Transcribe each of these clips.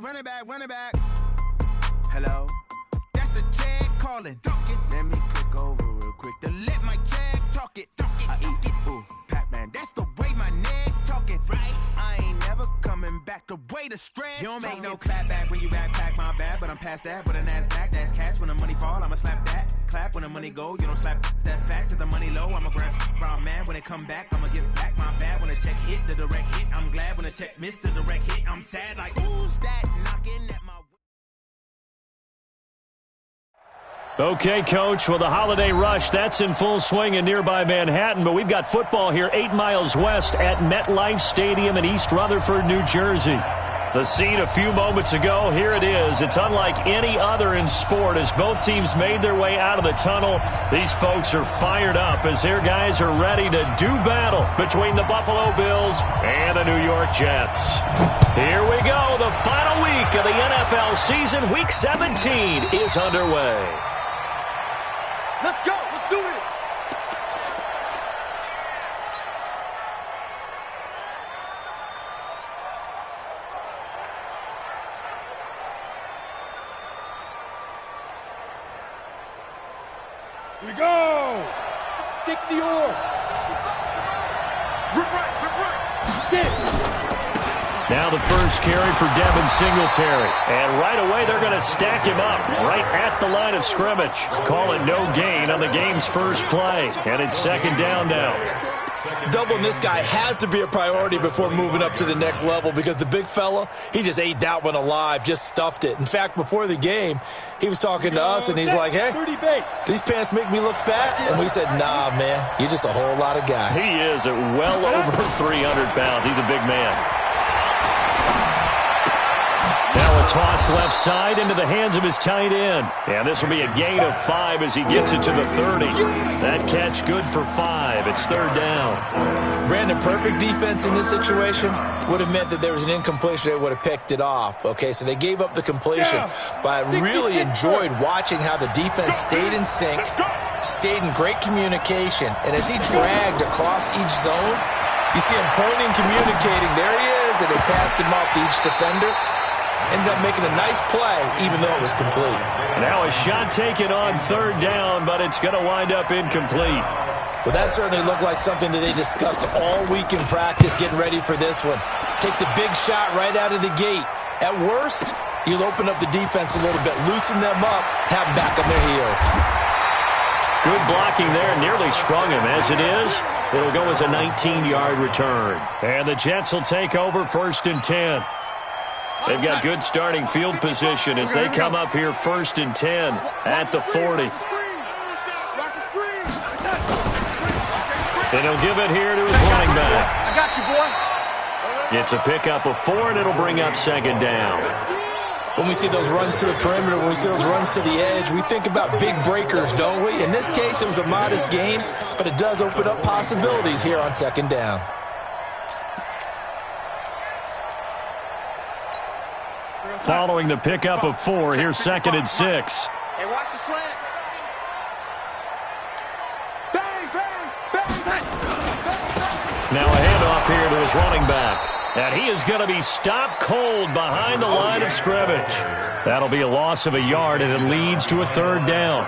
run it back. Hello? That's the Jag calling. Let me click over real quick to let my Jag talk it. I eat it, ooh, Pac-Man. That's the way my neck talking. Right? I ain't never coming back the way the stress. You don't make no clap back when you backpack, my bad, but I'm past that. With a NASDAQ, that's cash. When the money fall, I'ma slap that. Clap when the money go, you don't slap. That's facts. If the money low, I'ma grab brown man. When it come back, I'ma give back my bad. When the check hit, the direct hit. I'm glad when the check missed the direct hit. I'm sad like, who's that knocking at my... Okay, Coach, well, the holiday rush, that's in full swing in nearby Manhattan, but we've got football here 8 miles west at MetLife Stadium in East Rutherford, New Jersey. The scene a few moments ago, here it is. It's unlike any other in sport as both teams made their way out of the tunnel. These folks are fired up as their guys are ready to do battle between the Buffalo Bills and the New York Jets. Here we go. The final week of the NFL season, Week 17, is underway. Let's go. Let's do it. Here we go. 60 or. Rip right. Sit. Now the first carry for Devin Singletary. And right away they're going to stack him up right at the line of scrimmage. Call it no gain on the game's first play. And it's second down now. Doubling this guy has to be a priority before moving up to the next level because the big fella, he just ate that one alive, just stuffed it. In fact, before the game, he was talking to us, and he's like, hey, these pants make me look fat? And we said, nah, man, you're just a whole lot of guy. He is at well over 300 pounds. He's a big man. Now a toss left side into the hands of his tight end. And this will be a gain of 5 as he gets it to the 30. That catch good for 5. It's third down. Brandon, perfect defense in this situation would have meant that there was an incompletion. They would have picked it off. Okay, so they gave up the completion. But I really enjoyed watching how the defense stayed in sync, stayed in great communication. And as he dragged across each zone, you see him pointing, communicating. There he is, and they passed him off to each defender. Ended up making a nice play, even though it was complete. Now a shot taken on third down, but it's going to wind up incomplete. Well, that certainly looked like something that they discussed all week in practice, getting ready for this one. Take the big shot right out of the gate. At worst, you'll open up the defense a little bit, loosen them up, have them back on their heels. Good blocking there, nearly sprung him. As it is, it'll go as a 19-yard return. And the Jets will take over first and 10. They've got good starting field position as they come up here first and 10 at the 40. And he'll give it here to his running back. I got you, boy. It's a pickup of 4, and it'll bring up second down. When we see those runs to the perimeter, when we see those runs to the edge, we think about big breakers, don't we? In this case, it was a modest gain, but it does open up possibilities here on second down. Following the pickup of 4, here's second and 6. Hey, watch the slant. Bang, bang, bang, bang. Now a handoff here to his running back. And he is going to be stopped cold behind the line of scrimmage. That'll be a loss of a yard, and it leads to a third down.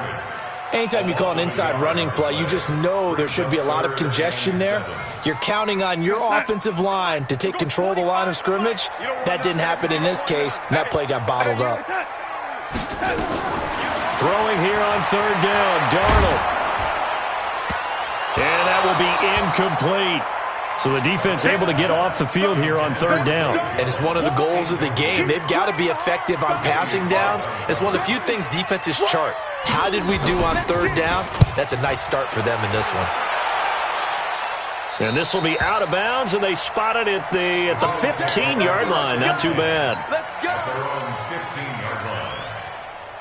Anytime you call an inside running play, you just know there should be a lot of congestion there. You're counting on your offensive line to take control of the line of scrimmage. That didn't happen in this case, and that play got bottled up. Throwing here on third down, Darnold. And that will be incomplete. So the defense able to get off the field here on third down. And it's one of the goals of the game. They've got to be effective on passing downs. It's one of the few things defenses chart. How did we do on third down? That's a nice start for them in this one. And this will be out of bounds, and they spot it at the 15-yard line. Not too bad.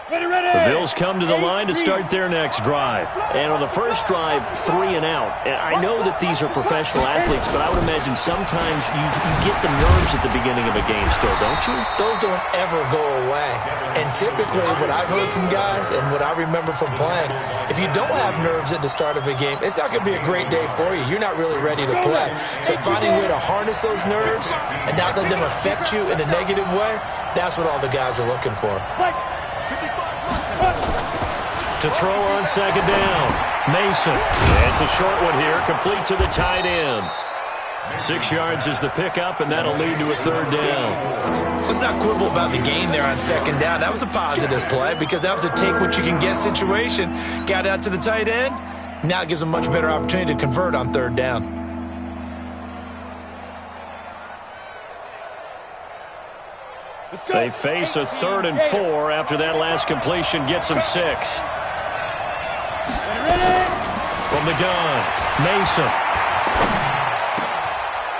The Bills come to the line to start their next drive. And on the first drive, 3 and out. And I know that these are professional athletes, but I would imagine sometimes you get the nerves at the beginning of a game still, don't you? Those don't ever go away. And typically what I've heard from guys and what I remember from playing, if you don't have nerves at the start of a game, it's not going to be a great day for you. You're not really ready to play. So finding a way to harness those nerves and not let them affect you in a negative way, that's what all the guys are looking for. To throw on second down, Mason. It's a short one here, complete to the tight end. 6 yards is the pickup, and that'll lead to a third down. Let's not quibble about the gain there on second down. That was a positive play because that was a take-what-you-can-get situation. Got out to the tight end. Now it gives them a much better opportunity to convert on third down. They face a 3rd and 4 after that last completion gets them 6. From the gun, Mason.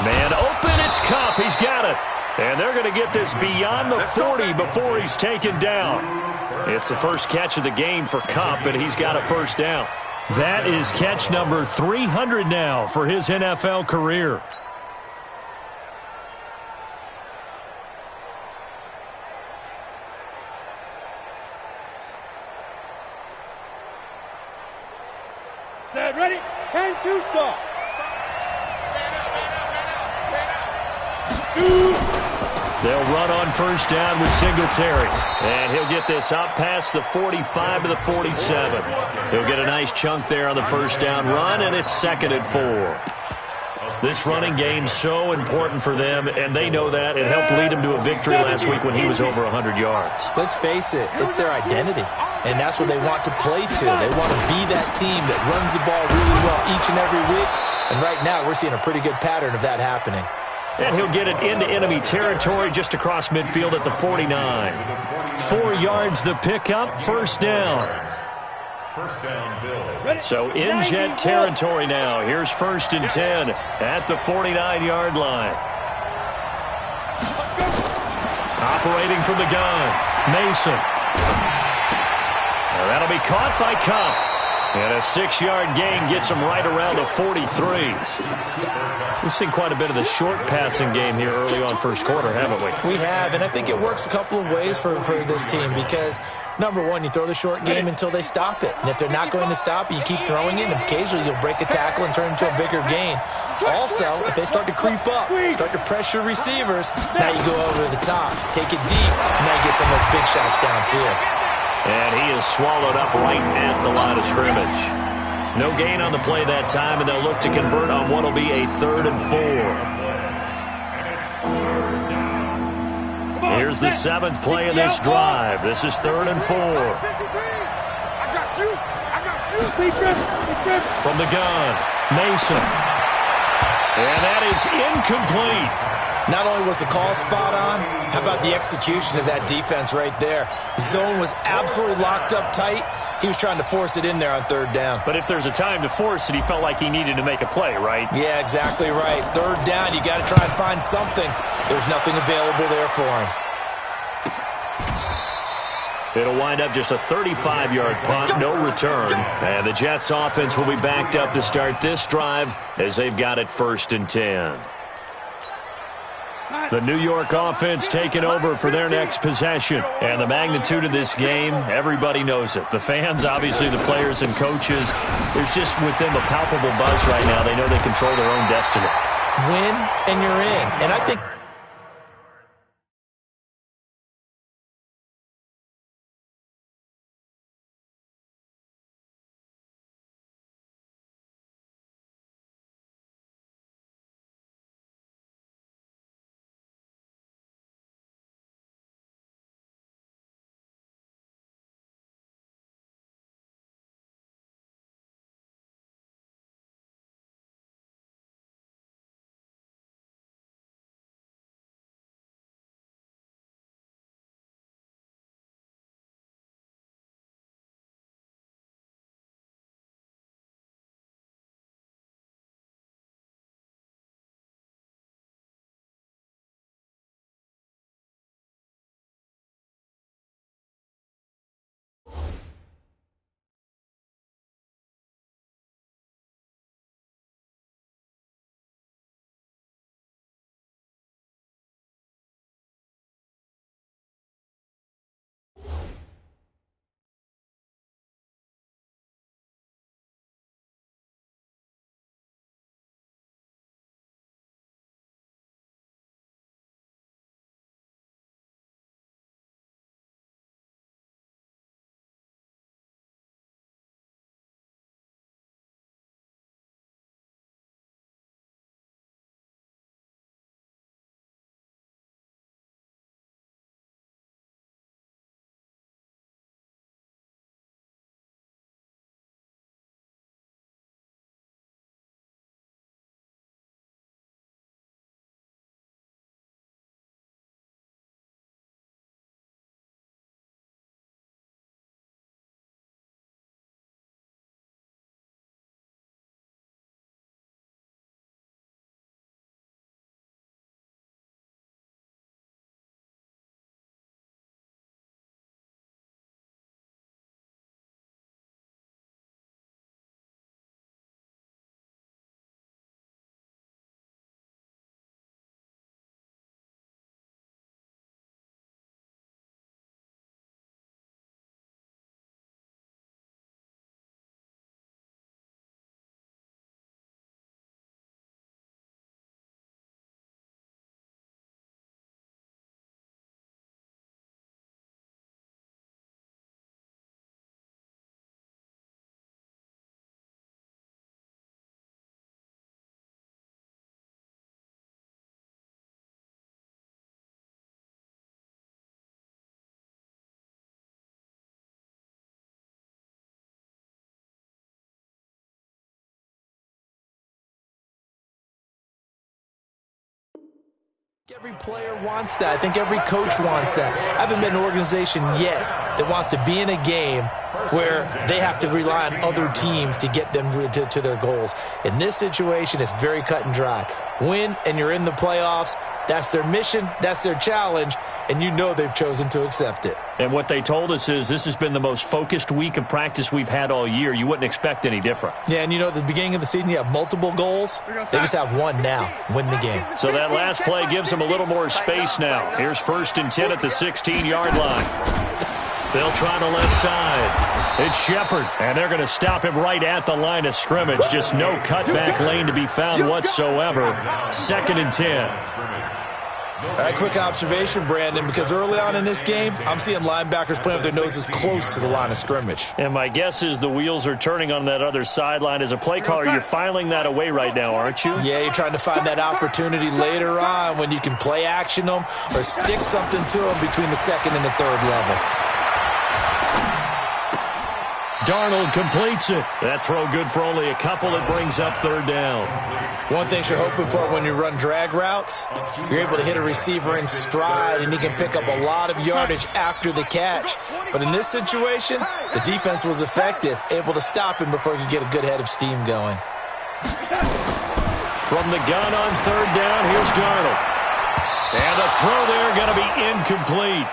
Man open, it's Cup. He's got it. And they're going to get this beyond the 40 before he's taken down. It's the first catch of the game for Cup, and he's got a first down. That is catch number 300 now for his NFL career. Set, ready, 10-2 start. They'll run on first down with Singletary. And he'll get this up past the 45 to the 47. He'll get a nice chunk there on the first down run, and it's 2nd and 4. This running game's so important for them, and they know that. It helped lead them to a victory last week when he was over 100 yards. Let's face it, it's their identity, and that's what they want to play to. They want to be that team that runs the ball really well each and every week, and right now we're seeing a pretty good pattern of that happening. And he'll get it into enemy territory just across midfield at the 49. 4 yards the pickup, first down. First down, Bill. So in Jet territory now. Here's 1st and 10 at the 49-yard line. Operating from the gun, Mason. And that'll be caught by Cup. And a 6-yard gain gets him right around the 43. We've seen quite a bit of the short passing game here early on first quarter, haven't we? We have, and I think it works a couple of ways for this team because, number one, you throw the short game until they stop it. And if they're not going to stop it, you keep throwing it, and occasionally you'll break a tackle and turn it into a bigger gain. Also, if they start to creep up, start to pressure receivers, now you go over the top, take it deep, and now you get some of those big shots downfield. And he is swallowed up right at the line of scrimmage. No gain on the play that time, and they'll look to convert on what will be a 3rd and 4. Here's the 7th play of this drive. This is 3rd and 4. From the gun, Mason. And that is incomplete. Not only was the call spot on, how about the execution of that defense right there? The zone was absolutely locked up tight. He was trying to force it in there on 3rd down. But if there's a time to force it, he felt like he needed to make a play, right? Yeah, exactly right. 3rd down, you got to try and find something. There's nothing available there for him. It'll wind up just a 35-yard punt, no return. And the Jets offense will be backed up to start this drive as they've got it 1st and 10. The New York offense taking over for their next possession. And the magnitude of this game, everybody knows it. The fans, obviously the players and coaches, there's just with them a palpable buzz right now. They know they control their own destiny. Win and you're in. And I think Every player wants that. I think every coach wants that. I haven't been an organization yet that wants to be in a game where they have to rely on other teams to get them to their goals. In this situation, it's very cut and dry. Win, and you're in the playoffs. That's their mission. That's their challenge. And you know they've chosen to accept it. And what they told us is this has been the most focused week of practice we've had all year. You wouldn't expect any different. Yeah, and you know, at the beginning of the season, you have multiple goals. They just have one now. Win the game. So that last play gives them a little more space now. Here's 1st and 10 at the 16-yard line. They'll try the left side. It's Shepard, and they're going to stop him right at the line of scrimmage. Just no cutback lane to be found whatsoever. 2nd and 10. Quick observation, Brandon, because early on in this game, I'm seeing linebackers playing with their noses close to the line of scrimmage. And my guess is the wheels are turning on that other sideline. As a play caller, you're filing that away right now, aren't you? Yeah, you're trying to find that opportunity later on when you can play action them or stick something to them between the 2nd and the 3rd level. Darnold completes it. That throw good for only a couple. It brings up 3rd down. One thing you're hoping for when you run drag routes, you're able to hit a receiver in stride, and he can pick up a lot of yardage after the catch. But in this situation, the defense was effective, able to stop him before he could get a good head of steam going. From the gun on 3rd down, here's Darnold. And the throw there going to be incomplete.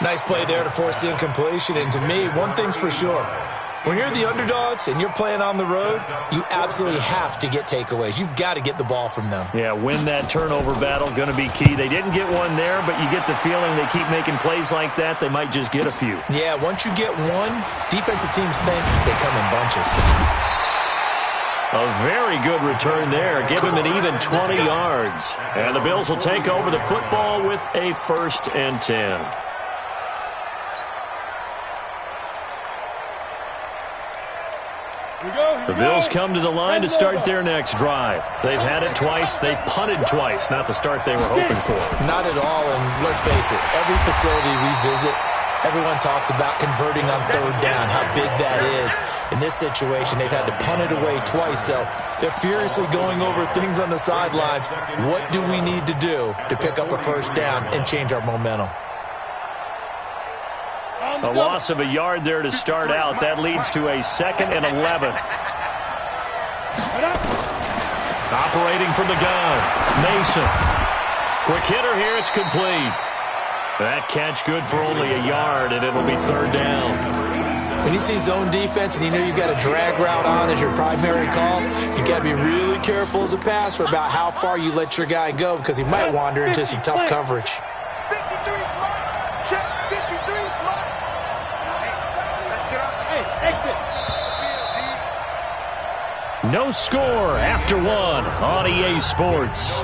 Nice play there to force the incompletion. And to me, one thing's for sure. When you're the underdogs and you're playing on the road, you absolutely have to get takeaways. You've got to get the ball from them. Yeah, win that turnover battle, going to be key. They didn't get one there, but you get the feeling they keep making plays like that, they might just get a few. Yeah, once you get one, defensive teams think they come in bunches. A very good return there. Give him an even 20 yards. And the Bills will take over the football with a 1st and 10. The Bills come to the line to start their next drive. They've had it twice. They've punted twice. Not the start they were hoping for. Not at all, and let's face it, every facility we visit, everyone talks about converting on 3rd down, how big that is. In this situation, they've had to punt it away twice, so they're furiously going over things on the sidelines. What do we need to do to pick up a 1st down and change our momentum? A loss of a yard there to start out. That leads to a 2nd and 11. Operating from the gun, Mason. Quick hitter here, it's complete. That catch good for only a yard, and it'll be 3rd down. When you see zone defense and you know you've got a drag route on as your primary call, you got to be really careful as a passer about how far you let your guy go because he might wander into some tough coverage. No score after 1 on EA Sports.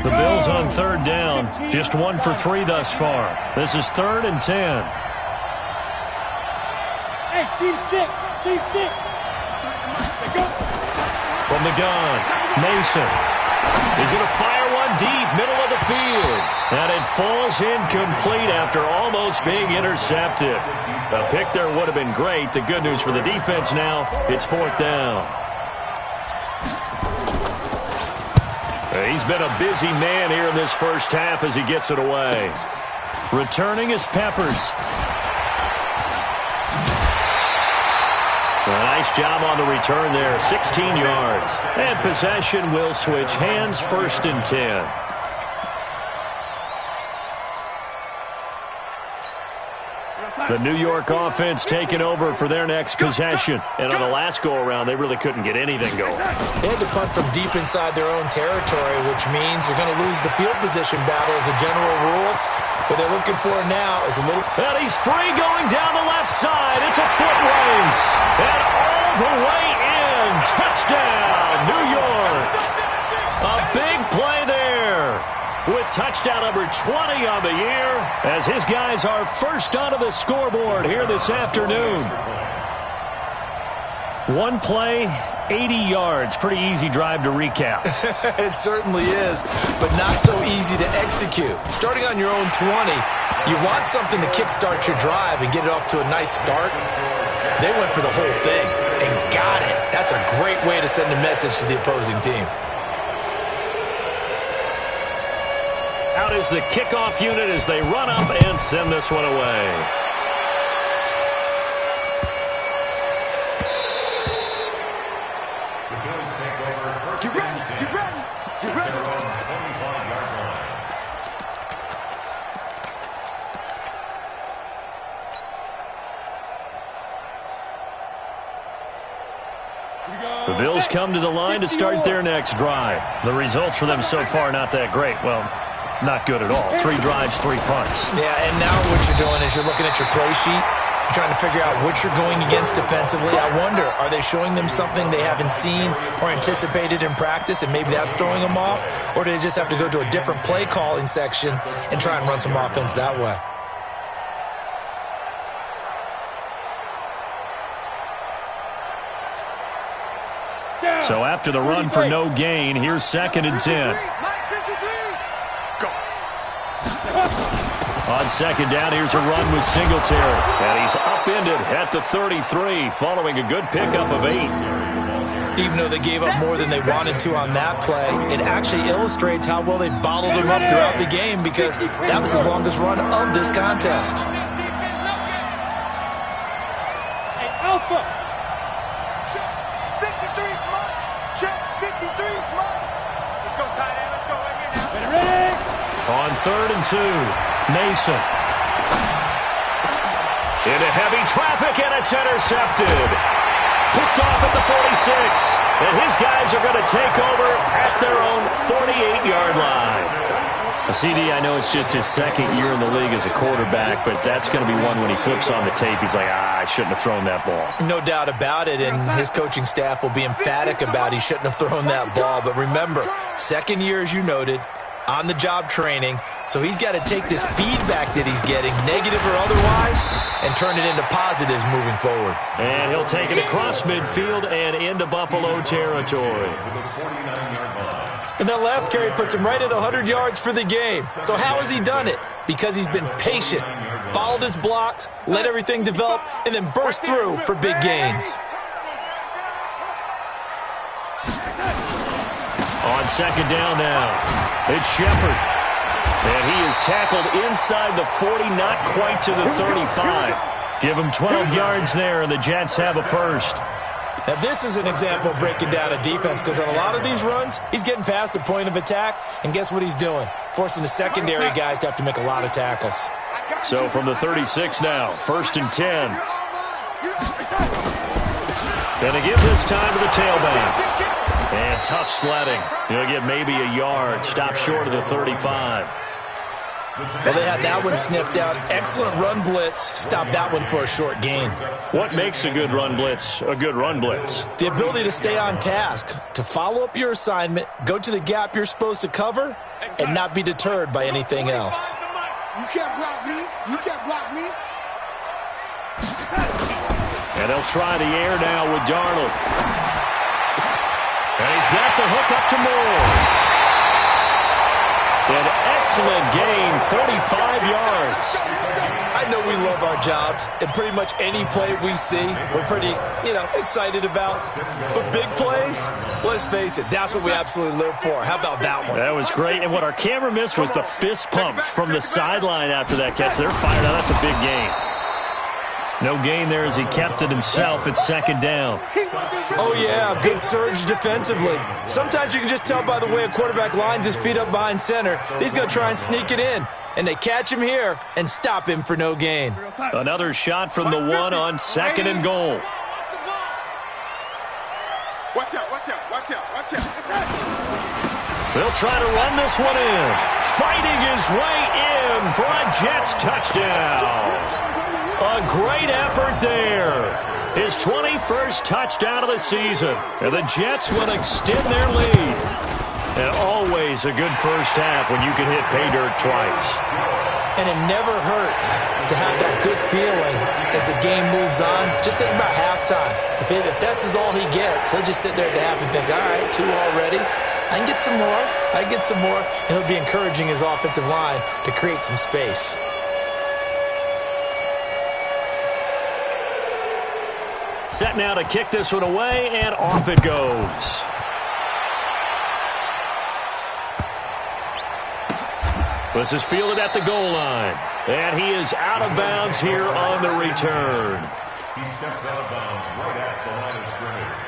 The Bills on 3rd down. Just 1 for 3 thus far. This is 3rd and 10. Hey, Steve 6. From the gun, Mason. He's going to fire one deep, middle of the field. And it falls incomplete after almost being intercepted. A pick there would have been great. The good news for the defense now, it's 4th down. He's been a busy man here in this first half as he gets it away. Returning is Peppers. A nice job on the return there, 16 yards. And possession will switch hands, 1st and 10. The New York offense taking over for their next possession. And on the last go-around, they really couldn't get anything going. They had to punt from deep inside their own territory, which means they're going to lose the field position battle as a general rule. What they're looking for now is a little... And he's free going down the left side. It's a foot race. And all the way in. Touchdown, New York. A big play there. With touchdown number 20 on the year as his guys are first onto the scoreboard here this afternoon. One play 80 yards. Pretty easy drive to recap. It certainly is, but not so easy to execute. Starting on your own 20, you want something to kickstart your drive and get it off to a nice start. They went for the whole thing and got it. That's a great way to send a message to the opposing team. Out is the kickoff unit as they run up and send this one away. The Bills come to the line to start their next drive. The results for them so far not that great. Well, not good at all. 3 drives, 3 punts. Yeah, and now what you're doing is you're looking at your play sheet. You're trying to figure out what you're going against defensively. I wonder, are they showing them something they haven't seen or anticipated in practice, and maybe that's throwing them off? Or do they just have to go to a different play calling section and try and run some offense that way? So after the run for no gain, here's 2nd and 10. On 2nd down, here's a run with Singletary. And he's upended at the 33 following a good pickup of 8. Even though they gave up more than they wanted to on that play, it actually illustrates how well they bottled them up throughout the game because that was his longest run of this contest. Hey, Alpha! On 3rd and 2, Mason. Into heavy traffic, and it's intercepted. Picked off at the 46. And his guys are going to take over at their own 48-yard line. CD, I know it's just his 2nd year in the league as a quarterback, but that's going to be one when he flips on the tape. He's like, I shouldn't have thrown that ball. No doubt about it, and his coaching staff will be emphatic about he shouldn't have thrown that ball. But remember, 2nd year, as you noted, on-the-job training, so he's got to take this feedback that he's getting, negative or otherwise, and turn it into positives moving forward. And he'll take it across midfield and into Buffalo territory. And that last carry puts him right at 100 yards for the game. So how has he done it? Because he's been patient, followed his blocks, let everything develop, and then burst through for big gains. On 2nd down now, it's Shepard. And he is tackled inside the 40, not quite to the 35. Give him 12 yards there, and the Jets have a first. Now, this is an example of breaking down a defense because on a lot of these runs, he's getting past the point of attack, and guess what he's doing? Forcing the secondary guys to have to make a lot of tackles. So from the 36 now, 1st and 10. Gonna give this time to the tailback. And tough sledding. He'll get maybe a yard. Stop short of the 35. Well, they had that one sniffed out. Excellent run blitz. Stop that one for a short gain. What makes a good run blitz a good run blitz? The ability to stay on task, to follow up your assignment, go to the gap you're supposed to cover, and not be deterred by anything else. You can't block me. You can't block me. And they'll try the air now with Darnold. And he's got the hook up to Moore. An excellent gain, 45 yards. I know we love our jobs, and pretty much any play we see, we're pretty, excited about. But big plays, let's face it, that's what we absolutely live for. How about that one? That was great, and what our camera missed was the fist pump from the sideline after that catch. They're fired out. That's a big gain. No gain there as he kept it himself at 2nd down. Oh, yeah, good surge defensively. Sometimes you can just tell by the way a quarterback lines his feet up behind center. He's going to try and sneak it in, and they catch him here and stop him for no gain. Another shot from the 1 on 2nd and goal. Watch out, watch out, watch out, watch out. They'll try to run this one in. Fighting his way in for a Jets touchdown. A great effort there. His 21st touchdown of the season. And the Jets will extend their lead. And always a good first half when you can hit pay dirt twice. And it never hurts to have that good feeling as the game moves on. Just think about halftime. If that's all he gets, he'll just sit there at the half and think, all right, 2 already. I can get some more. I can get some more. And he'll be encouraging his offensive line to create some space. Set now to kick this one away, and off it goes. This is fielded at the goal line. And he is out of bounds here on the return. He steps out of bounds right at the line of scrimmage.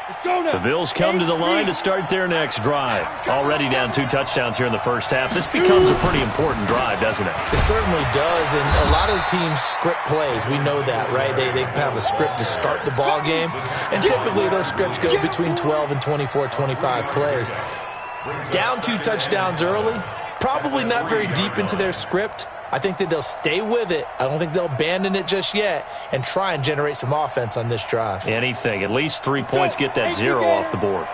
Let's go now. The Bills come to the line to start their next drive. Already down 2 touchdowns here in the first half. This becomes a pretty important drive, doesn't it? It certainly does, and a lot of the teams script plays. We know that, right? They have a script to start the ball game, and typically those scripts go between 12 and 24, 25 plays. Down 2 touchdowns early, probably not very deep into their script. I think that they'll stay with it. I don't think they'll abandon it just yet and try and generate some offense on this drive. Anything. At least 3 points, get that 0 off the board.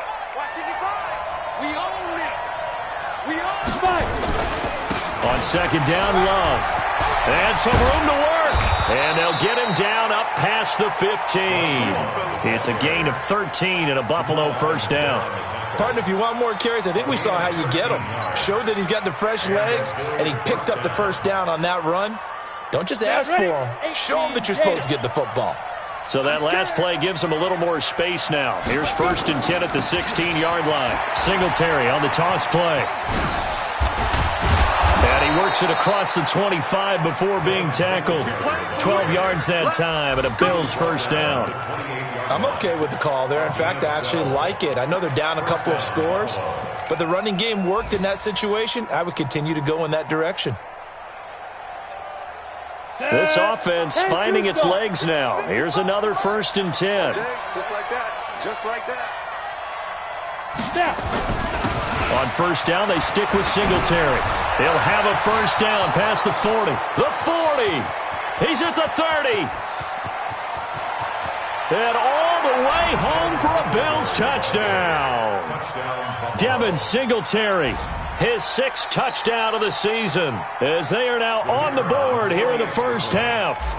We own it. We own it. On second down, Love. And some room to work. And they'll get him down up past the 15. It's a gain of 13 and a Buffalo first down. Partner, if you want more carries, I think we saw how you get him. Showed that he's got the fresh legs, and he picked up the first down on that run. Don't just ask for him. Show him that you're supposed to get the football. So that last play gives him a little more space now. Here's 1st and 10 at the 16-yard line. Singletary on the toss play. And he works it across the 25 before being tackled. 12 yards that time, and a Bills first down. I'm okay with the call there. In fact, I actually like it. I know they're down a couple of scores, but the running game worked in that situation. I would continue to go in that direction. This offense finding its legs now. Here's another 1st and 10. Just like that. Just like that. On first down, they stick with Singletary. He'll have a first down past the 40. The 40. He's at the 30. And all the way home for a Bills touchdown. Devin Singletary, his 6th touchdown of the season, as they are now on the board here in the first half.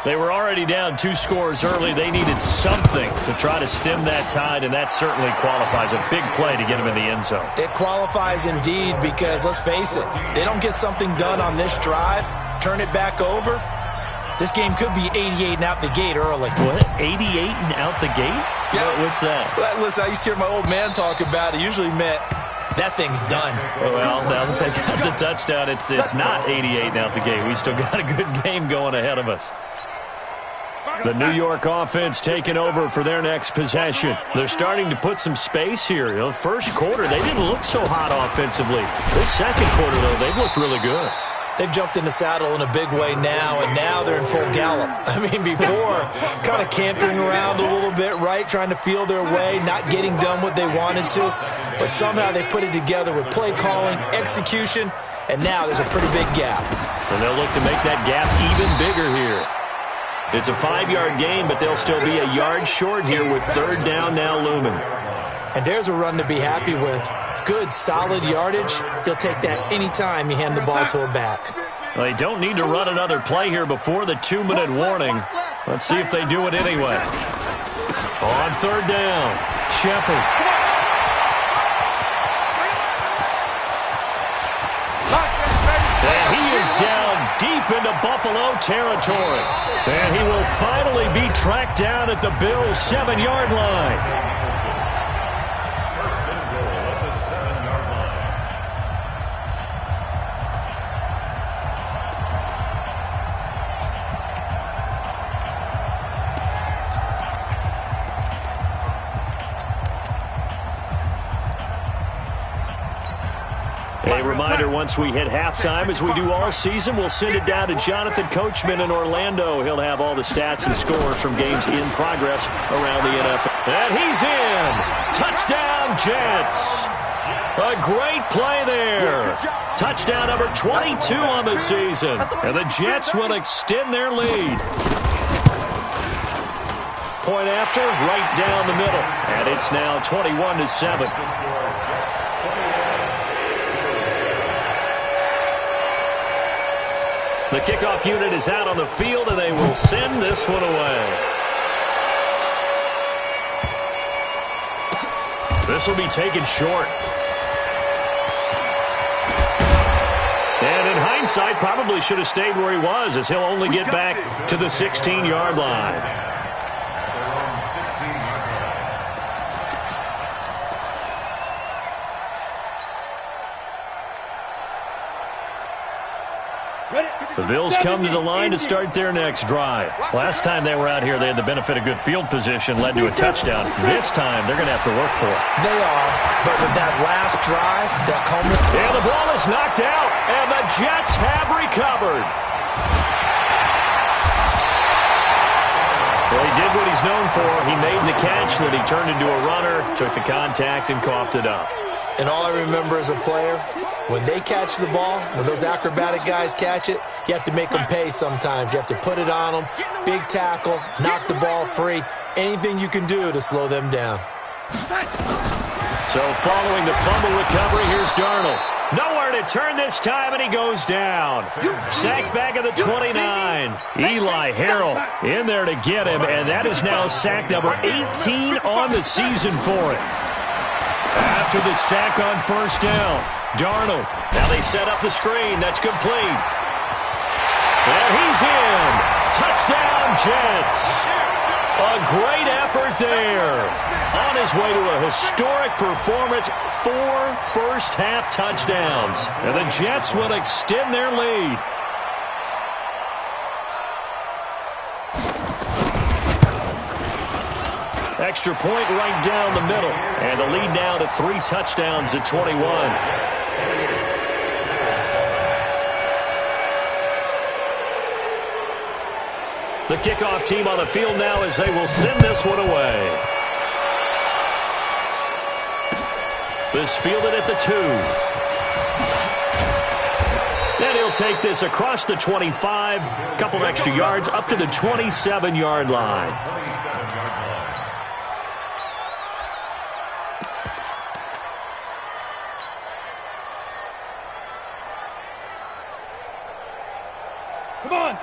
They were already down 2 scores early. They needed something to try to stem that tide, and that certainly qualifies. A big play to get them in the end zone. It qualifies indeed because, let's face it, they don't get something done on this drive, turn it back over, this game could be 88 and out the gate early. What? 88 and out the gate? Yeah. What's that? Well, listen, I used to hear my old man talk about it. Usually meant that thing's done. Well, now that they got the touchdown, it's not 88 and out the gate. We still got a good game going ahead of us. The New York offense taking over for their next possession. They're starting to put some space here. You know, first quarter, they didn't look so hot offensively. This second quarter, though, they've looked really good. They've jumped in the saddle in a big way now, and now they're in full gallop. I mean, before, kind of cantering around a little bit, right, trying to feel their way, not getting done what they wanted to. But somehow they put it together with play calling, execution, and now there's a pretty big gap. And they'll look to make that gap even bigger here. It's a 5-yard gain, but they'll still be a yard short here with 3rd down now looming. And there's a run to be happy with. Good, solid yardage. He'll take that any time you hand the ball to a back. Well, they don't need to run another play here before the 2-minute warning. Let's see if they do it anyway. On 3rd down, Shepard. And he is down deep into Buffalo territory. And he will finally be tracked down at the Bills' 7-yard line. A reminder, once we hit halftime, as we do all season, we'll send it down to Jonathan Coachman in Orlando. He'll have all the stats and scores from games in progress around the NFL. And he's in! Touchdown, Jets! A great play there. Touchdown number 22 on the season. And the Jets will extend their lead. Point after, right down the middle. And it's now 21-7. The kickoff unit is out on the field, and they will send this one away. This will be taken short. And in hindsight, probably should have stayed where he was, as he'll only get back to the 16-yard line. The Bills come to the line to start their next drive. Last time they were out here, they had the benefit of good field position, led to a touchdown. This time, they're going to have to work for it. They are, but with that last drive, that culminated... And the ball is knocked out, and the Jets have recovered. Well, he did what he's known for. He made the catch, then he turned into a runner, took the contact, and coughed it up. And all I remember as a player, when they catch the ball, when those acrobatic guys catch it, you have to make them pay sometimes. You have to put it on them, big tackle, knock the ball free, anything you can do to slow them down. So following the fumble recovery, here's Darnold. Nowhere to turn this time, and he goes down. Sacked back at the 29. Eli Harrell in there to get him, and that is now sack number 18 on the season for him. After the sack on first down, Darnold. Now they set up the screen. That's complete. And he's in. Touchdown, Jets. A great effort there. On his way to a historic performance, 4 first-half touchdowns. And the Jets will extend their lead. Extra point right down the middle. And the lead now to 3 touchdowns at 21. The kickoff team on the field now as they will send this one away. This fielded at the 2. And he'll take this across the 25. A couple extra yards up to the 27-yard line.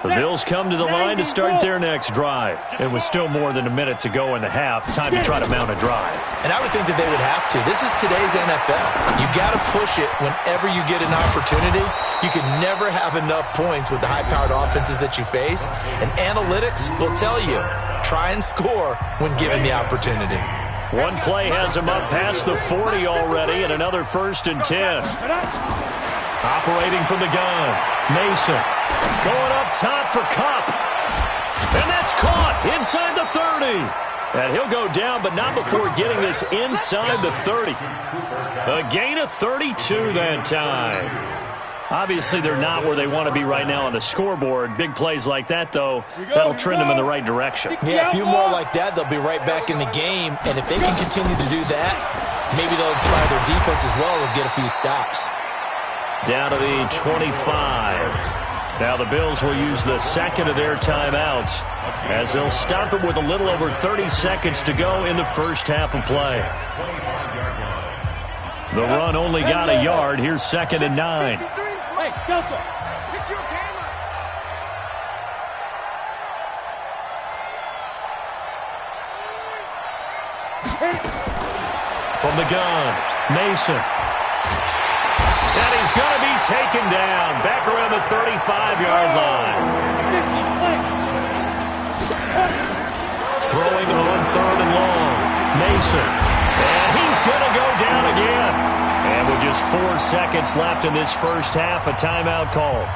The Bills come to the line to start their next drive. It was still more than a minute to go in the half. Time to try to mount a drive. And I would think that they would have to. This is today's NFL. You got to push it whenever you get an opportunity. You can never have enough points with the high-powered offenses that you face. And analytics will tell you, try and score when given the opportunity. One play has him up past the 40 already, and another 1st and 10. Operating from the gun, Mason going up top for Kupp. And that's caught inside the 30. And he'll go down, but not before getting this inside the 30. A gain of 32 that time. Obviously, they're not where they want to be right now on the scoreboard. Big plays like that, though, that'll trend them in the right direction. Yeah, a few more like that, they'll be right back in the game. And if they can continue to do that, maybe they'll inspire their defense as well and get a few stops. Down to the 25. Now the Bills will use the second of their timeouts as they'll stop it with a little over 30 seconds to go in the first half of play. The run only got a yard. Here's 2nd and 9. Hey, Delta. From the gun, Mason. And he's going to be taken down back around the 35-yard line. Throwing on 3rd and long. Mason. And he's going to go down again. And with just 4 seconds left in this first half, a timeout call.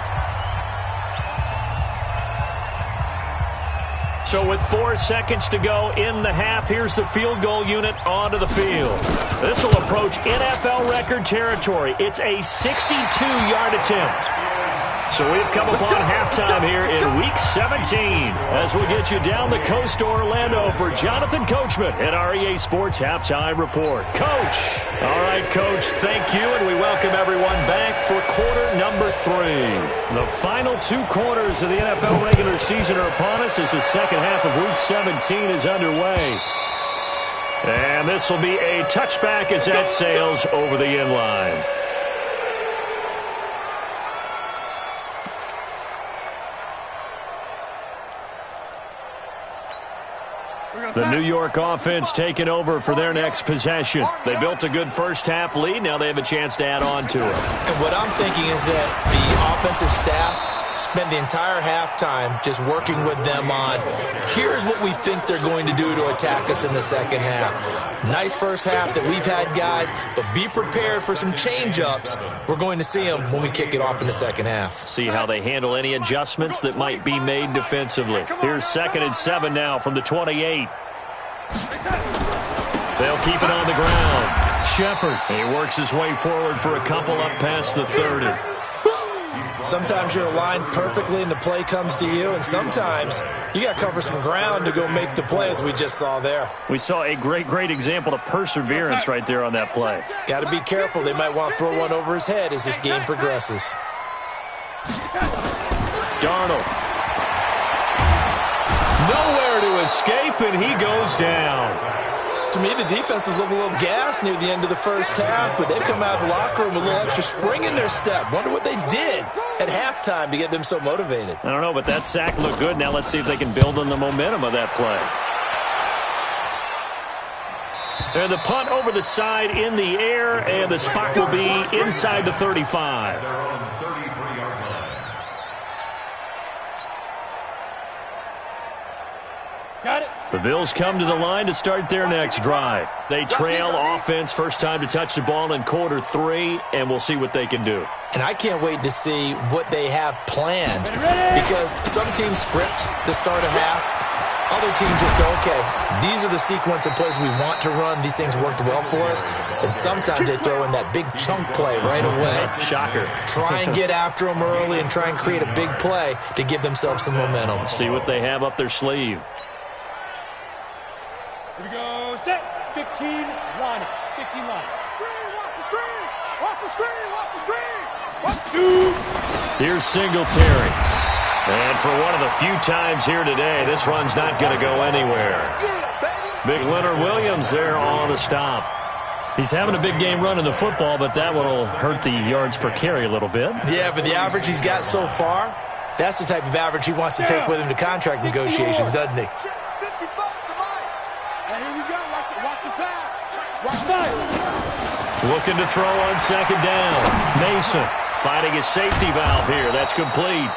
So with 4 seconds to go in the half, here's the field goal unit onto the field. This will approach NFL record territory. It's a 62-yard attempt. So we've come upon halftime here in Week 17 as we'll get you down the coast to Orlando for Jonathan Coachman at our EA Sports Halftime Report. Coach. All right, Coach, thank you, and we welcome everyone back for quarter number 3. The final 2 quarters of the NFL regular season are upon us as the second half of Week 17 is underway. And this will be a touchback as that sails over the end line. The New York offense taking over for their next possession. They built a good first-half lead. Now they have a chance to add on to it. And what I'm thinking is that the offensive staff spent the entire halftime just working with them on, here's what we think they're going to do to attack us in the second half. Nice first half that we've had, guys, but be prepared for some change-ups. We're going to see them when we kick it off in the second half. See how they handle any adjustments that might be made defensively. Here's 2nd and 7 now from the 28. They'll keep it on the ground. Shepard, he works his way forward for a couple up past the 30. Sometimes you're aligned perfectly and the play comes to you, and sometimes you got to cover some ground to go make the play, as we just saw there. We saw a great example of perseverance right there on that play. Got to be careful. They might want to throw one over his head as this game progresses. Darnold. Nowhere to escape, and he goes down. To me, the defense was looking a little gassed near the end of the first half, but they've come out of the locker room with a little extra spring in their step. Wonder what they did at halftime to get them so motivated. I don't know, but that sack looked good. Now let's see if they can build on the momentum of that play. And the punt over the side in the air, and the spot will be inside the 35. Got it. The Bills come to the line to start their next drive. They trail offense, first time to touch the ball in quarter 3, and we'll see what they can do. And I can't wait to see what they have planned, because some teams script to start a half. Other teams just go, okay, these are the sequence of plays we want to run. These things worked well for us. And sometimes they throw in that big chunk play right away. Shocker. Try and get after them early and try and create a big play to give themselves some momentum. See what they have up their sleeve. Here we go. Set. 15 line. 15 line. Watch the screen. Watch the screen. Watch the screen. Watch shoot. Here's Singletary. And for one of the few times here today, this run's not going to go anywhere. Big Leonard Williams there on the stop. He's having a big game running the football, but that one will hurt the yards per carry a little bit. Yeah, but the average he's got so far, that's the type of average he wants to take with him to contract negotiations, doesn't he? Looking to throw on second down. Mason finding his safety valve here. That's complete.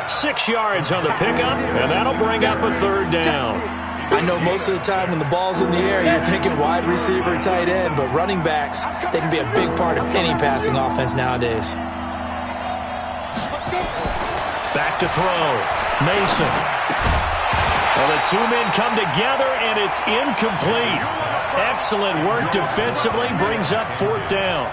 6 yards on the pickup, and that'll bring up a 3rd down. I know most of the time when the ball's in the air, you're thinking wide receiver, tight end, but running backs, they can be a big part of any passing offense nowadays. Back to throw. Mason. Well, the two men come together, and it's incomplete. Excellent work defensively, brings up 4th down.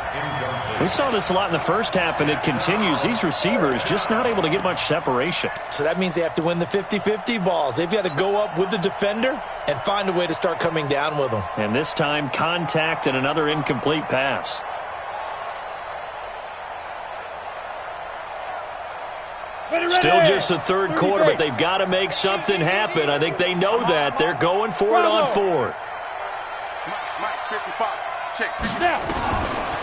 We saw this a lot in the first half, and it continues. These receivers just not able to get much separation. So that means they have to win the 50-50 balls. They've got to go up with the defender and find a way to start coming down with them. And this time, contact and another incomplete pass. Still just the 3rd quarter, but they've got to make something happen. I think they know that. They're going for it on 4th. Mike, 55. Check.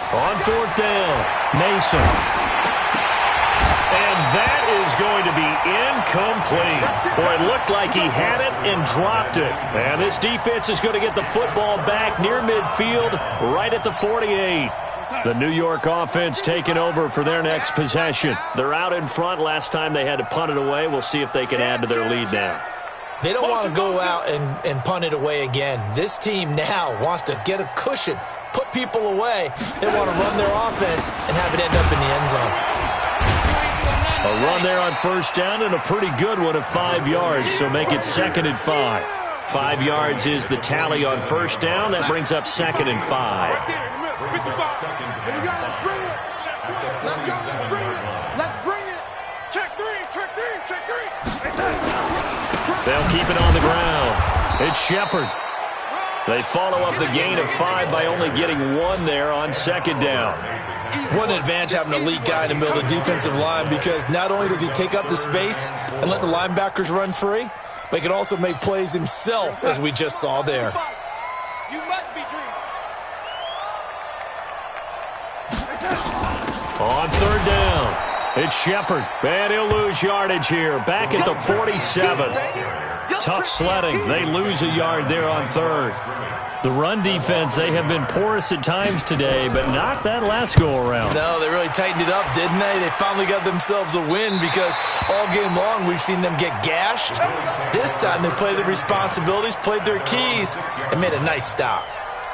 On 4th down, Mason. And that is going to be incomplete. Boy, it looked like he had it and dropped it. And this defense is going to get the football back near midfield, right at the 48. The New York offense taking over for their next possession. They're out in front. Last time they had to punt it away. We'll see if they can add to their lead now. They don't want to go out and punt it away again. This team now wants to get a cushion, put people away. They want to run their offense and have it end up in the end zone. A run there on 1st down and a pretty good one of 5 yards, so make it 2nd and 5. 5 yards is the tally on 1st down. That brings up 2nd and 5. Let's bring it. Let's bring it. Check 3. They'll keep it on the ground. It's Shepard. They follow up the gain of 5 by only getting 1 there on 2nd down. What an advantage having a elite guy in the middle of the defensive line, because not only does he take up the space and let the linebackers run free, but he can also make plays himself, as we just saw there. You must be dreaming. On 3rd down, it's Shepard. And he'll lose yardage here. Back at the 47. tough sledding. They lose a yard there on third. The run defense, they have been porous at times today, but not that last go-around. No, they really tightened it up, didn't they? They finally got themselves a win because all game long we've seen them get gashed. This time they played their responsibilities, played their keys, and made a nice stop.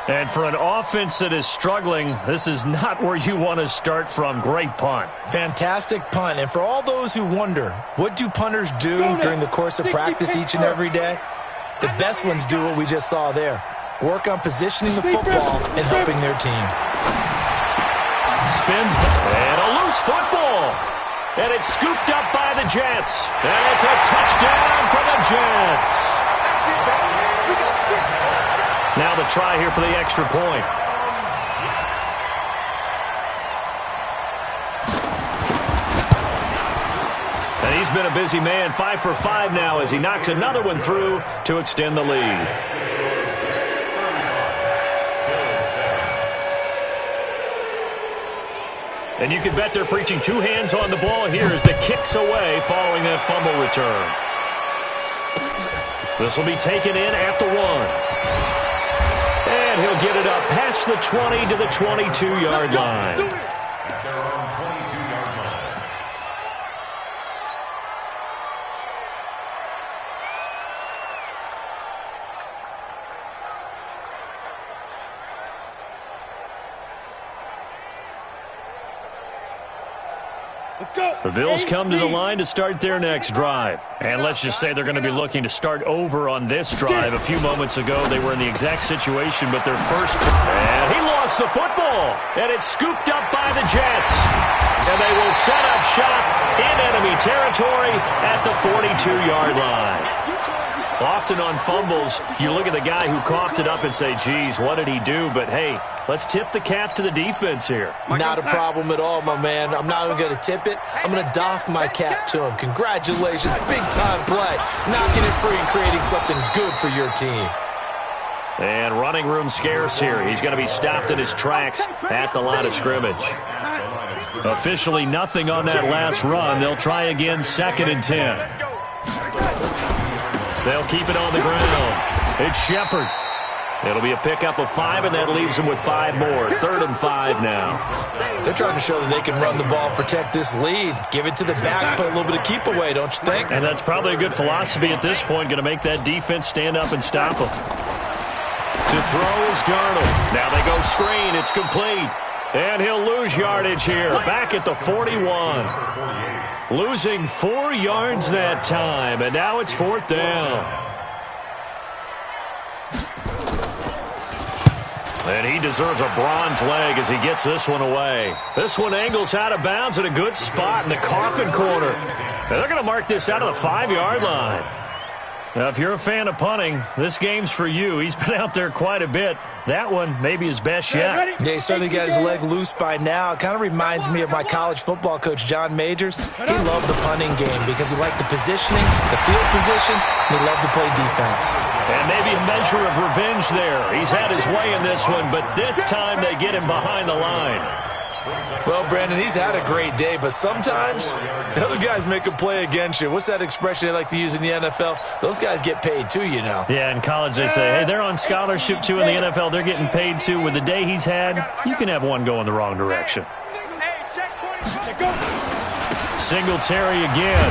And for an offense that is struggling, this is not where you want to start from. Great punt. Fantastic punt. And for all those who wonder, what do punters do during the course of practice each and every day? The best ones do what we just saw there. Work on positioning the football and helping their team. Spins and a loose football. And it's scooped up by the Jets. And it's a touchdown for the Jets. Now the try here for the extra point. And he's been a busy man, 5 for 5 now as he knocks another one through to extend the lead. And you can bet they're preaching two hands on the ball here as the kick's away following that fumble return. This will be taken in at the 1. And he'll get it up past the 20 to the 22-yard line. The Bills come to the line to start their next drive. And let's just say they're going to be looking to start over on this drive. A few moments ago, they were in the exact situation, but their first... And he lost the football. And it's scooped up by the Jets. And they will set up shop in enemy territory at the 42-yard line. Often on fumbles, you look at the guy who coughed it up and say, geez, what did he do? But, hey, let's tip the cap to the defense here. Not a problem at all, my man. I'm not even going to tip it. I'm going to doff my cap to him. Congratulations. Big-time play. Knocking it free and creating something good for your team. And running room scarce here. He's going to be stopped in his tracks at the line of scrimmage. Officially nothing on that last run. They'll try again, 2nd and 10. They'll keep it on the ground. It's Shepard. It'll be a pickup of 5, and that leaves them with 5 more. 3rd and 5 now. They're trying to show that they can run the ball, protect this lead. Give it to the backs, play a little bit of keep away, don't you think? And that's probably a good philosophy at this point. Going to make that defense stand up and stop them. To throw is Darnold. Now they go screen. It's complete. And he'll lose yardage here. Back at the 41. Losing 4 yards that time, and now it's 4th down. And he deserves a bronze leg as he gets this one away. This one angles out of bounds at a good spot in the coffin corner. And they're going to mark this out of the 5-yard line. Now, if you're a fan of punting, this game's for you. He's been out there quite a bit. That one maybe his best yet. Yeah, he certainly got his leg loose by now. It kind of reminds me of my college football coach, John Majors. He loved the punting game because he liked the positioning, the field position, and he loved to play defense. And maybe a measure of revenge there. He's had his way in this one, but this time they get him behind the line. Well, Brandon, he's had a great day, but sometimes the other guys make a play against you. What's that expression they like to use in the NFL? Those guys get paid too, you know. Yeah, in college they say, hey, they're on scholarship too. In the NFL, they're getting paid too. With the day he's had, you can have one go in the wrong direction. Singletary again.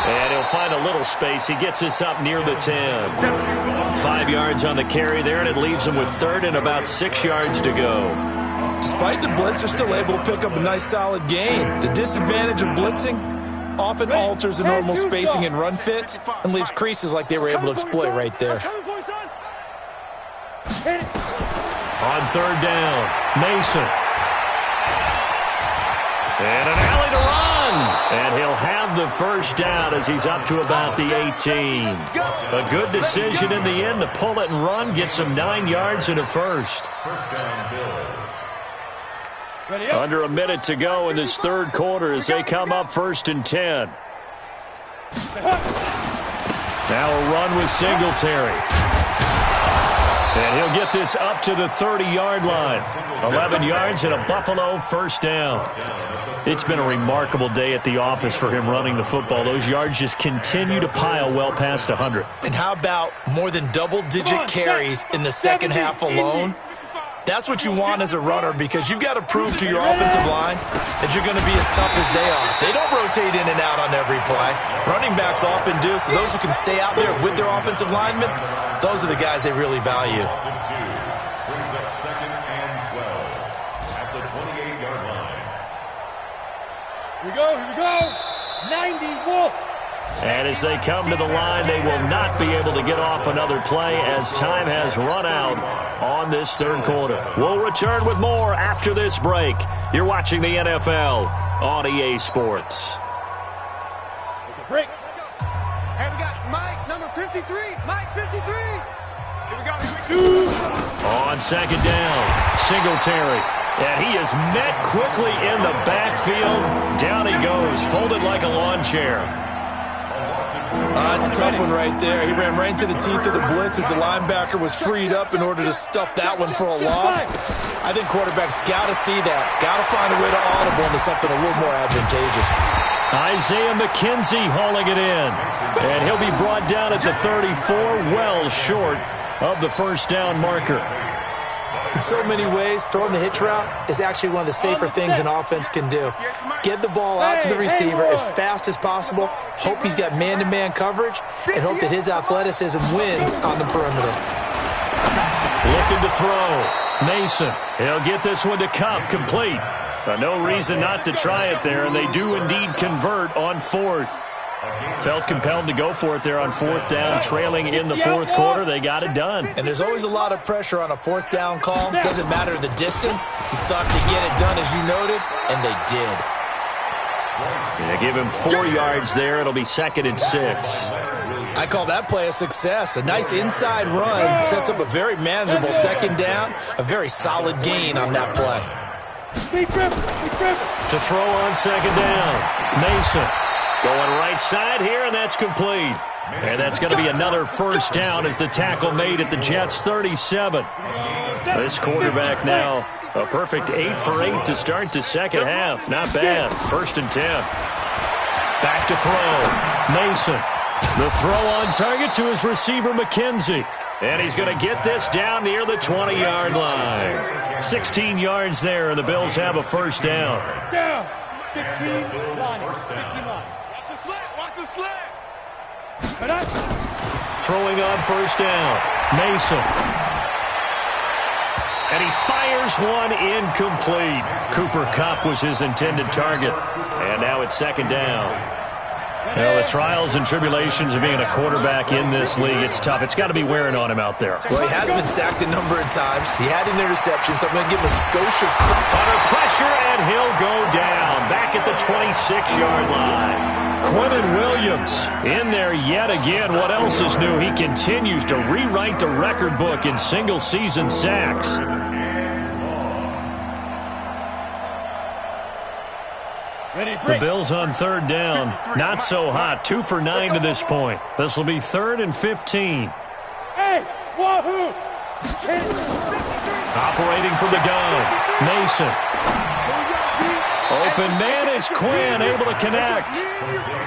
And he'll find a little space. He gets this up near the 10. 5 yards on the carry there, and it leaves him with 3rd and about 6 yards to go. Despite the blitz, they're still able to pick up a nice solid gain. The disadvantage of blitzing often alters the normal spacing and run fits and leaves creases like they were able to exploit right there. On 3rd down, Mason. And an alley to run. And he'll have the first down as he's up to about the 18. A good decision in the end to pull it and run, gets him 9 yards and a first. First down, Bills. Under a minute to go in this 3rd quarter as they come up 1st and 10. Now a run with Singletary. And he'll He'll get this up to the 30-yard line. 11 yards and a Buffalo first down. It's been a remarkable day at the office for him running the football. Those yards just continue to pile well past 100. And how about more than double-digit carries in the second half alone? That's what you want as a runner, because you've got to prove to your offensive line that you're going to be as tough as they are. They don't rotate in and out on every play. Running backs often do, so those who can stay out there with their offensive linemen, those are the guys they really value. Brings up 2nd and 12 at the 28-yard line. Here we go. 90 Wolf. And as they come to the line, they will not be able to get off another play as time has run out on this third quarter. We'll return with more after this break. You're watching the NFL on EA Sports. Break. Hey, we got Mike, number 53. Mike, 53. Here we go. On second down, Singletary. And he is met quickly in the backfield. Down he goes, folded like a lawn chair. It's a tough one right there. He ran right into the teeth of the blitz as the linebacker was freed up in order to stuff that one for a loss. I think quarterbacks got to see that. Got to find a way to audible into something a little more advantageous. Isaiah McKenzie hauling it in. And he'll be brought down at the 34, well short of the first down marker. In so many ways, throwing the hitch route is actually one of the safer things an offense can do. Get the ball out to the receiver as fast as possible, hope he's got man-to-man coverage, and hope that his athleticism wins on the perimeter. Looking to throw. Mason. He'll get this one to Cup, complete. No reason not to try it there, and they do indeed convert on fourth. Felt compelled to go for it there on fourth down, trailing in the fourth quarter. They got it done. And there's always a lot of pressure on a fourth down call. Doesn't matter the distance. You still have to get it done, as you noted, and they did. They give him 4 yards there. It'll be 2nd and 6. I call that play a success. A nice inside run sets up a very manageable second down, a very solid gain on that play. To throw on second down, Mason. Going right side here, and that's complete. And that's going to be another first down as the tackle made at the Jets' 37. This quarterback now a perfect 8 for 8 to start the second half. Not bad. 1st and 10. Back to throw. Mason. The throw on target to his receiver, McKenzie. And he's going to get this down near the 20-yard line. 16 yards there, and the Bills have a first down. Down. 15-line. 15-line. Watch the slant. Throwing on first down. Mason. And he fires one incomplete. Cooper Kupp was his intended target. And now it's second down. Well, the trials and tribulations of being a quarterback in this league, it's tough. It's got to be wearing on him out there. Well, he has been sacked a number of times. He had an interception, so I'm going to give him a skosh of under pressure, and he'll go down. Back at the 26-yard line. Quentin Williams in there yet again. What else is new? He continues to rewrite the record book in single-season sacks. The Bills on third down. Not so hot. 2 for 9 to this point. This will be 3rd and 15. Hey, wahoo! Operating from the gun. Mason. Open man is Quinn, able to connect.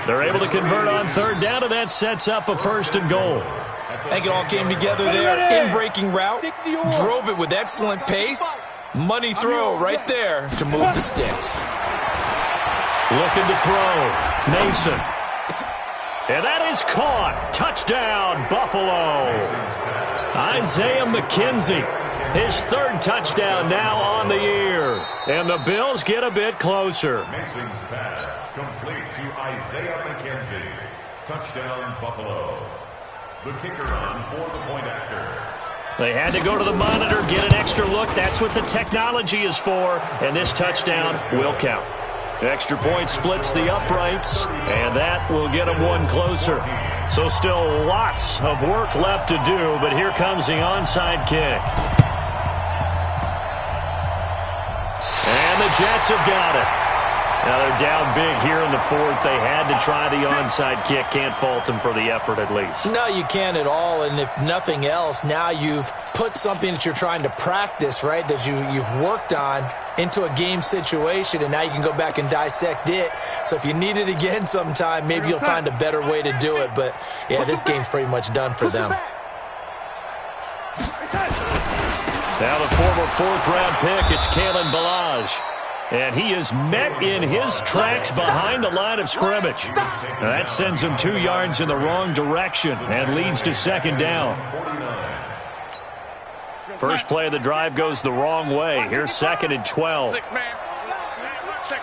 They're able to convert on third down, and that sets up a 1st and goal. I think it all came together there. In-breaking route. Drove it with excellent pace. Money throw right there to move the sticks. Looking to throw. Mason. And that is caught. Touchdown, Buffalo. Isaiah McKenzie. His 3rd touchdown now on the year. And the Bills get a bit closer. Mason's pass complete to Isaiah McKenzie. Touchdown, Buffalo. The kicker on for the point after. They had to go to the monitor, get an extra look. That's what the technology is for. And this touchdown will count. Extra point splits the uprights, and that will get them one closer. So still lots of work left to do, but here comes the onside kick. And the Jets have got it. Now they're down big here in the fourth. They had to try the onside kick. Can't fault them for the effort at least. No, you can't at all. And if nothing else, now you've put something that you're trying to practice, right, that you've worked on into a game situation, and now you can go back and dissect it. So if you need it again sometime, maybe you'll find a better way to do it. But, yeah, this game's pretty much done for them. Now the former fourth-round pick, it's Kalen Ballage. And he is met in his tracks behind the line of scrimmage. Now that sends him 2 yards in the wrong direction and leads to second down. First play of the drive goes the wrong way. Here's 2nd and 12. Check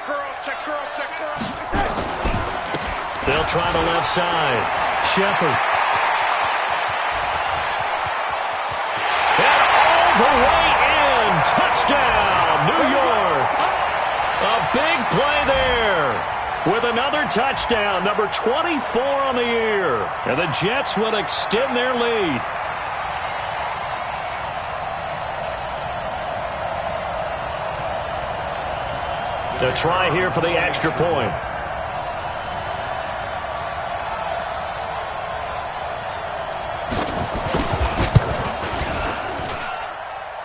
curls, check curls, check curls. They'll try the left side. Shepard. And all the way in. Touchdown, New York. A big play there with another touchdown, number 24 on the year. And the Jets will extend their lead. To try here for the extra point.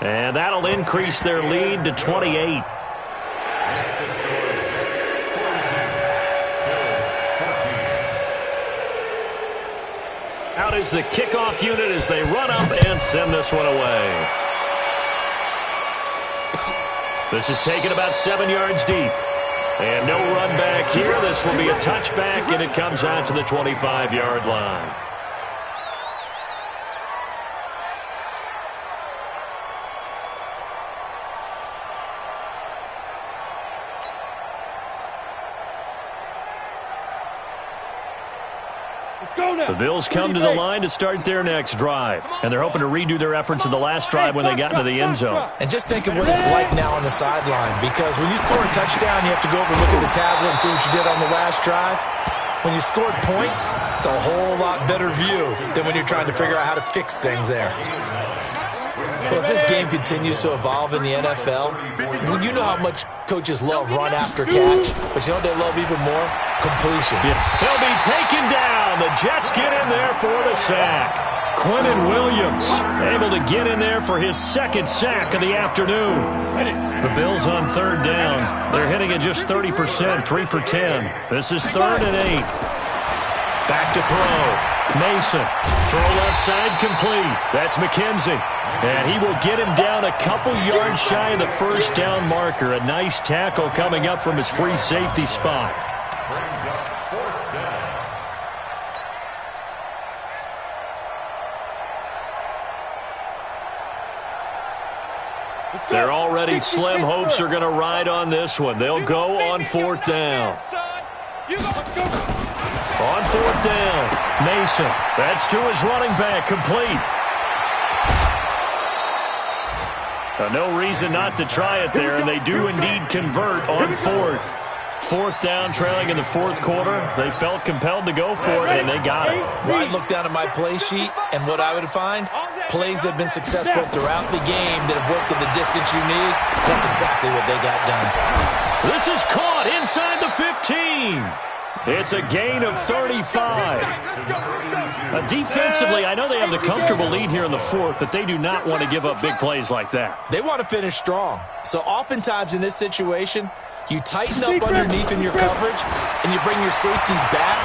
And that'll increase their lead to 28. Out is the kickoff unit as they run up and send this one away. This is taken about 7 yards deep. And no run back here. This will be a touchback, and it comes out to the 25-yard line. The Bills come to the line to start their next drive, and they're hoping to redo their efforts in the last drive when they got into the end zone. And just think of what it's like now on the sideline, because when you score a touchdown, you have to go over and look at the tablet and see what you did on the last drive. When you scored points, it's a whole lot better view than when you're trying to figure out how to fix things there. Well, as this game continues to evolve in the NFL, you know how much coaches love run after catch, but you know what they love even more? Completion. Yeah. He'll be taken down. The Jets get in there for the sack. Quinnen Williams able to get in there for his second sack of the afternoon. The Bills on third down. They're hitting at just 30%, 3 for 10. This is 3rd and 8. Back to throw. Mason. Throw left side complete. That's McKenzie. And he will get him down a couple yards shy of the first down marker. A nice tackle coming up from his free safety spot. They're already slim hopes are going to ride on this one. They'll go on 4th down. On 4th down, Mason. That's to his running back, complete. No reason not to try it there, and they do indeed convert on 4th. 4th down, trailing in the 4th quarter. They felt compelled to go for it, and they got it. Well, I'd look down at my play sheet, and what I would find, plays that have been successful throughout the game that have worked at the distance you need, that's exactly what they got done. This is caught inside the 15. It's a gain of 35. Defensively, I know they have the comfortable lead here in the 4th, but they do not want to give up big plays like that. They want to finish strong. So oftentimes in this situation, you tighten up underneath in your coverage, and you bring your safeties back.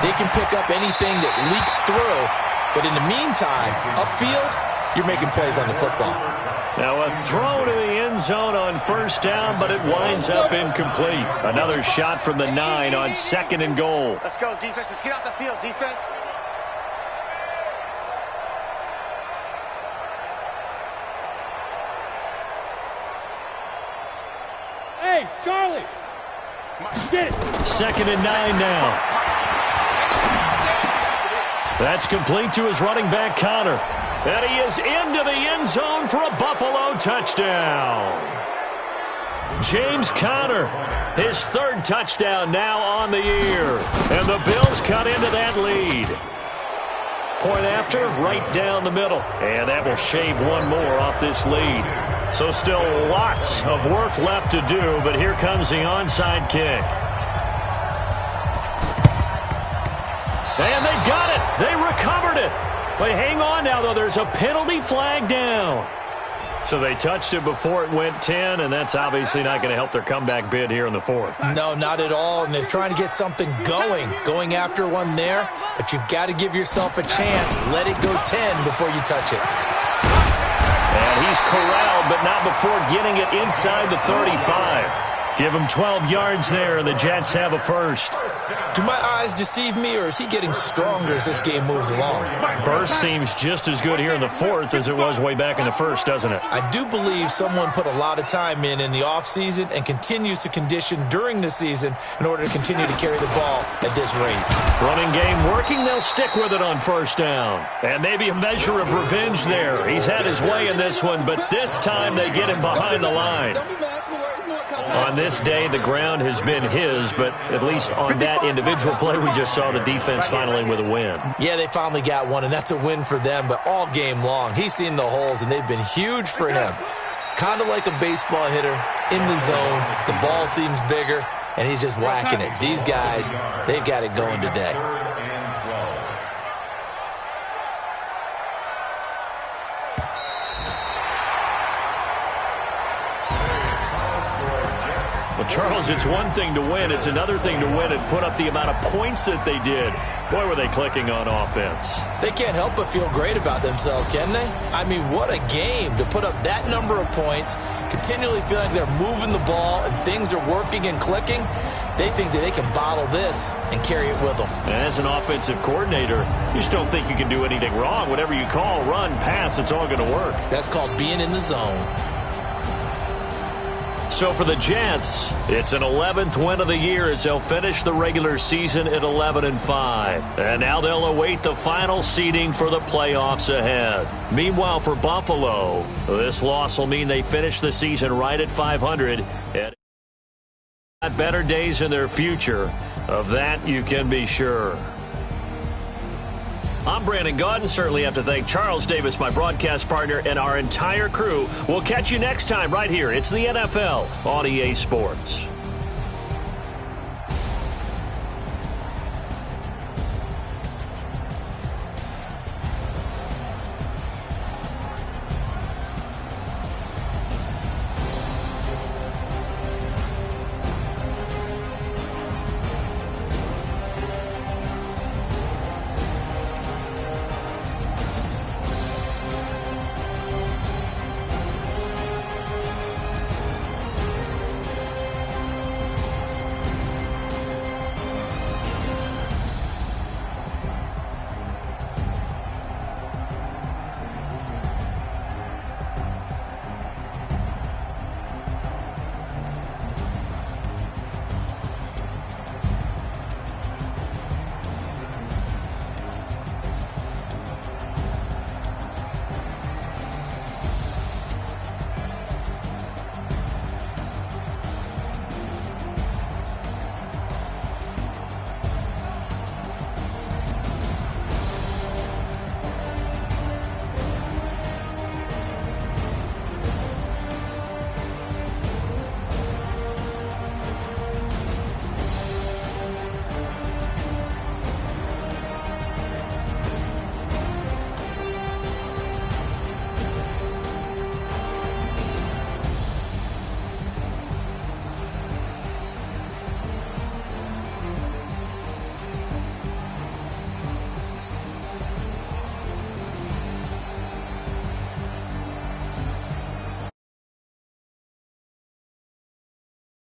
They can pick up anything that leaks through. But in the meantime, upfield, you're making plays on the football. Now a throw to the end zone on 1st down, but it winds up incomplete. Another shot from the 9 on 2nd and goal. Let's go, defense. Let's get out the field, defense. Hey, Charlie. Get it. 2nd and 9 now. That's complete to his running back, Connor. And he is into the end zone for a Buffalo touchdown. James Conner, his 3rd touchdown now on the year. And the Bills cut into that lead. Point after, right down the middle. And that will shave one more off this lead. So still lots of work left to do, but here comes the onside kick. And they got it. They recovered it. But hang on now, though. There's a penalty flag down. So they touched it before it went 10, and that's obviously not going to help their comeback bid here in the fourth. No, not at all, and they're trying to get something going after one there, but you've got to give yourself a chance. Let it go 10 before you touch it. And he's corralled, but not before getting it inside the 35. Give him 12 yards there, and the Jets have a first. Do my eyes deceive me, or is he getting stronger as this game moves along? Burst seems just as good here in the fourth as it was way back in the first, doesn't it? I do believe someone put a lot of time in the offseason and continues to condition during the season in order to continue to carry the ball at this rate. Running game working, they'll stick with it on first down. And maybe a measure of revenge there. He's had his way in this one, but this time they get him behind the line. On this day, the ground has been his, but at least on that individual play, we just saw the defense finally with a win. Yeah, they finally got one, and that's a win for them, but all game long, he's seen the holes, and they've been huge for him. Kind of like a baseball hitter in the zone. The ball seems bigger, and he's just whacking it. These guys, they've got it going today. Well, Charles, it's one thing to win. It's another thing to win and put up the amount of points that they did. Boy, were they clicking on offense. They can't help but feel great about themselves, can they? I mean, what a game to put up that number of points, continually feel like they're moving the ball and things are working and clicking. They think that they can bottle this and carry it with them. As an offensive coordinator, you just don't think you can do anything wrong. Whatever you call, run, pass, it's all going to work. That's called being in the zone. So for the Jets, it's an 11th win of the year as they'll finish the regular season at 11-5. And now they'll await the final seeding for the playoffs ahead. Meanwhile, for Buffalo, this loss will mean they finish the season right at 500 and got better days in their future. Of that, you can be sure. I'm Brandon Gaudin. Certainly have to thank Charles Davis, my broadcast partner, and our entire crew. We'll catch you next time right here. It's the NFL on EA Sports.